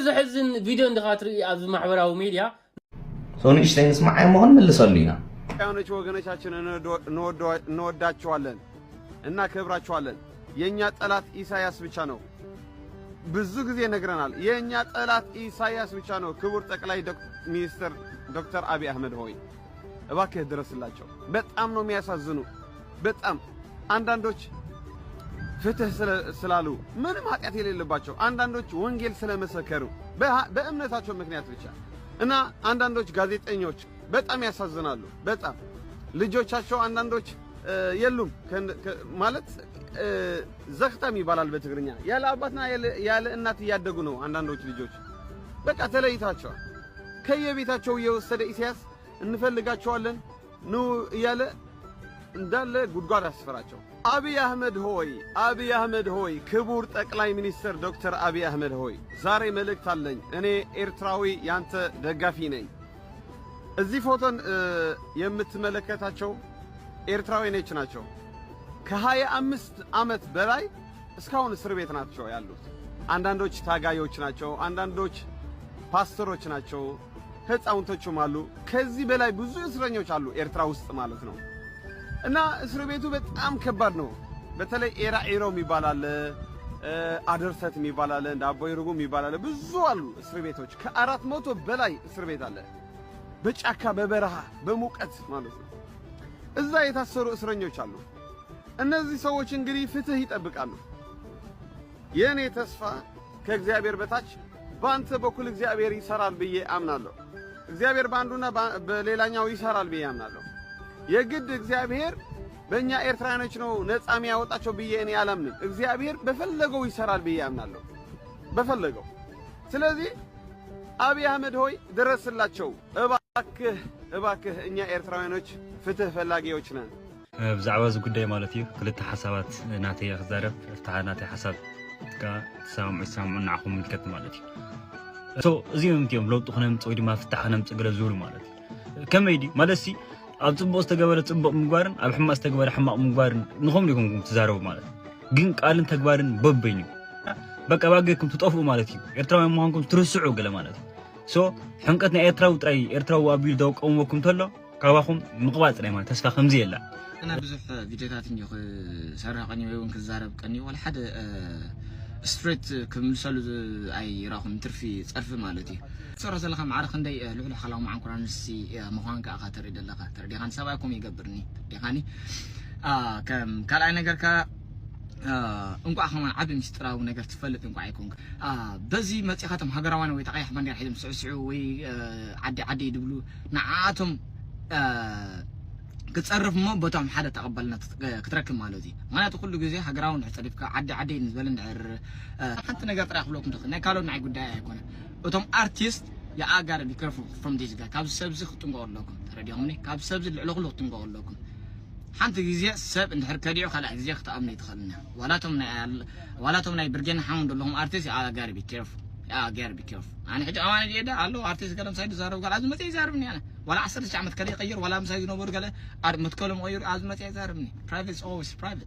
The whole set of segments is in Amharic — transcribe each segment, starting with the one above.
زحزن فيديو عند خاطر أز محبراو ميديا سوني إيش تنسمع مهن من اللي صلينا ያውነች ወገኖቻችንን እንወዳቸዋለን እና ክብራቸዋለን የኛ ጠላት ኢሳያስ ብቻ ነው ብዙ ጊዜ ነግረናል የኛ ጠላት ኢሳያስ ብቻ ነው ክቡር ጠቅላይ ሚኒስትር ዶክተር አብይ አህመድ ሆይ እባክህ ድረስላቸው በጣም ነው የሚያሳዝኑ በጣም አንዳንዶች ፍትህ ስላሉ ምንም ኃጢአት የሌለባቸው አንዳንዶች ወንጌል ስለመሰከሩ በእምነታቸው ምክንያት ብቻ እና አንዳንዶች ጋዜጠኞች በጣም ያሳዝናሉ በጣም ልጆቻቸው አንዳንዶች የሉም ማለት ዘክታም ይባላል በትግርኛ ያለ አባትና ያለ እናት ያደጉ ነው አንዳንዶች ልጆች በቃ ተለይታቸው ከየቤታቸው እየወሰደ ኢሳያስ እንፈልጋቸዋለን ነው ያለ እንዳለ ጉድጓድ አስፈራቸው አብይ አህመድ ሆይ ክቡር ጠቅላይ ሚኒስትር ዶክተር አብይ አህመድ ሆይ ዛሬ መልእክት አለኝ እኔ ኤርትራዊ ያንተ ደጋፊ ነኝ እዚህ ፎቶን የምትመለከታቸው ኤርትራዊዎች ናቸው ከ25 ዓመት በላይ እስካሁን እስር ቤት ናቸው ያሉት አንዳንዶች ታጋዮች ናቸው አንዳንዶች ፓስተሮች ናቸው ህፃውንቶችም አሉ ከዚህ በላይ ብዙ እስረኞች አሉ ኤርትራ ውስጥ ማለት ነው እና እስር ቤቱ በጣም ከባድ ነው በተለይ ኤራኤሮ የሚባላል አደርሰት የሚባላል ዳቦይ ሩጉ የሚባላል ብዙ አሉ እስር ቤቶች ከ400 በላይ እስር ቤት አለ በጫካ በበረሃ በሙቀት ማለት ነው እዛ የታሰሩ እስረኞች አሉ እነዚህ ሰዎች እንግዲህ ፍትህ ይጠብቃሉ የኔ ተስፋ ከእግዚአብሔር በታች ባንተ በኩል እግዚአብሔር ይሰራል ብዬ አምናለሁ እግዚአብሔር ባንዱና በሌላኛው ይሰራል ብዬ አምናለሁ የግድ እግዚአብሔር በእኛ ኤርትራኖች ነው ነፃ የሚያወጣቸው ብዬ እኔ አላምንም እግዚአብሔር በፈለገው ይሰራል ብዬ አምናለሁ በፈለገው ስለዚህ አብይ አህመድ ሆይ ድረስላቸው እባክህ እኛ ኤርትራውያኖች ፍትህ ፈላጊዎች ነን ብዛዕባ እዚ ጉዳይ ማለት እዩ ክልተ ሓሳባት ናተይ ክዛረብ ፍታሕ ናተይ ሓሳብ ሰማምዑ ንዓኹም ምልከት ማለት እዩ እዚኦም እዮም ለውጢ ክነምፅእ ወይ ድማ ፍታሕ ክነምፅእ ገለ ዝብሉ ማለት እዩ ከመይ ድዩ ማለት ኣብ ፅቡቅ ዝተገበረ ፅቡቅ ምግባርን ኣብ ሕማቅ ዝተገበረ ሕማቅ ምግባርን ንኸምኡ ኢኹም ትዛረቡ ማለት ግን ቃልን ተግባርን በበይኑ በቃ ባገኩም ትጠፍኡ ማለት እዩ ኤርትራውያን ምዃንኩም ትርስዑ ገለ ማለት እዩ ሕንቀት ናይ ኤርትራዊ ጥራይ ኤርትራዊ ኣቢሉ ደውቀምኩም ተሎ ካባኹም ምቕባፅ ናይ ማለት ተስፋ ከምዚ የላ أنا بزح فيديوهات إني سرقني ويوم كزارب قني ولا حد ستريت كمثال أي راهم ترفي صرف مالتي صار زلخ معرخ ندي لعل خلاهم عن قرآن السي مخانك أخاطر إذا لا خاطر دي خان سواكم يقبرني دي خاني كم كلا نجار كا انكو أخوان عبد مسترا ونجار تفلت انكو عيكون بزي ما تأخذهم هجروان ويتقيح من يحيدهم سعسعو وي عدي يدبلو نعاتهم كتصرف مو بتوم حدا تقبلنا كتركب مالوزي ما تقول له جزء هجراون حتى عدي نزبل ندعر حتى نقدر تراخ بلوكم دخل نكالو نعي قداء يكون بتوم artist يا أجار be careful from this guy كاب سبز خطون قول لكم ترى ديهمني كاب سبز العلق خطون قول لكم حتى جزء سب إن حركة خلا جزء خط أمني يدخلنا ولا تومنا يبرجن حمد لهم artist يا أجار be careful يا أجار be careful أنا حتى أنا جيدا قالوا artist قالوا مساعد زارو قال لازم تيزاربني أنا ولا 10 ساعة متكلم يغير ولا مساعد نوبر قال متكلم غير لازم تيزاربني private is always private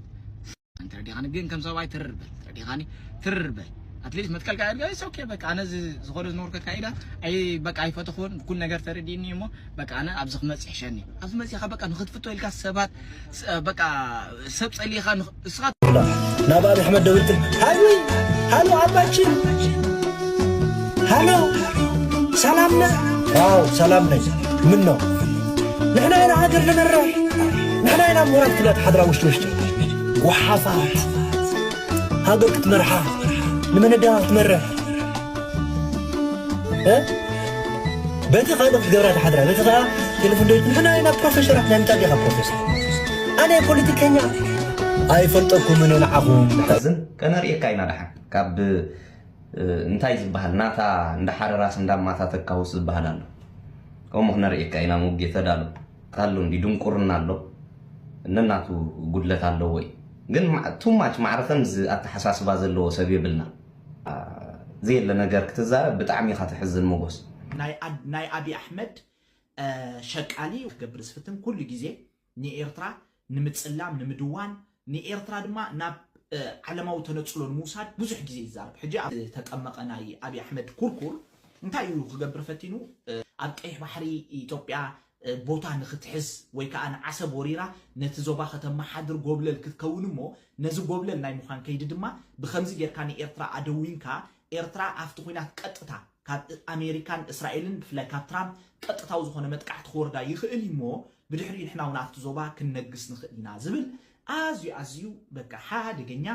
أنت ردي خاني جين كم سواي تربل أتليست متكلم قال إيش أوكي بك أنا زغور نور كايدا أي بك أي فتخون كل نجار ترديني مو بك أنا أبزخ مسح شاني أبزخ مسح بك أنا خد فتوى الكسبات بك سبس اللي خان سقط نبى أحمد دولت هلو عباشين هلو سلامنا واو سلامنا منو نحن هنا هاجر لنروح نحن هنا مراد كلات حضرة وشتي وحافات هاجر كتمرحة لمن داوت تمرح بيتي خالق جبرات حضرة بيتي خالق تلفون دوت نحن هنا بروفيسور احنا نتابعها بروفيسور أنا بوليتيكيا أي فلتكم من العقوم تزن كان رأيك أين رح كاب እንታይ ዝበሃል ናታ እንዳሓረ ራስ እንዳማታ ተካውስ ዝበሃል ኣሎ ከምኡ ክነርእየካ ኢና ሙጌ ተዳሎ ካሎ እንዲ ድንቁርና ኣሎ እነናቱ ጉድለት ኣሎ ወይ ግን ቱማች ማዕረፈን ኣተሓሳስባ ዘለዎ ሰብ ይብልና ዘየለ ነገር ክትዛረብ ብጣዕሚ ኢኻ ትሕዝን ሞጎስ ናይ አብይ አሕመድ ሸቃሊ ገብር ስፍትን ኩሉ ግዜ ንኤርትራ ንምጽላም ንምድዋን ንኤርትራ ድማ ናብ ዓለማዊ ተነጽሎ ንምውሳድ ብዙሕ ግዜ ይዛረብ ሕጂ ተቀመቀናይ አብይ አሕመድ ኩርኩር እንታይ እዩ ክገብር ፈቲኑ ኣብ ቀይሕ ባሕሪ ኢትዮጵያ ቦታ ንኽትሕዝ ወይ ከዓ ንዓሰብ ወሪራ ነቲ ዞባ ከተመሓድር ጎብለል ክትከውን እሞ ነዚ ጎብለል ናይ ምዃን ከይዲ ድማ ብከምዚ ጌርካ ንኤርትራ ኣደዊንካ ኤርትራ ኣብቲ ኩናት ቀጥታ ካብ ኣሜሪካን እስራኤልን ብፍላይ ካብ ትራምፕ ቀጥታዊ ዝኾነ መጥቃዕቲ ክወርዳ ይኽእል እሞ ብድሕሪ ንሕና እውን ኣብቲ ዞባ ክንነግስ ንኽእል ኢና ዝብል ኣዝዩ በቃ ሓደገኛ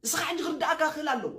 እስኻ ሕጂ ክርዳእካ ክእል ኣለዎ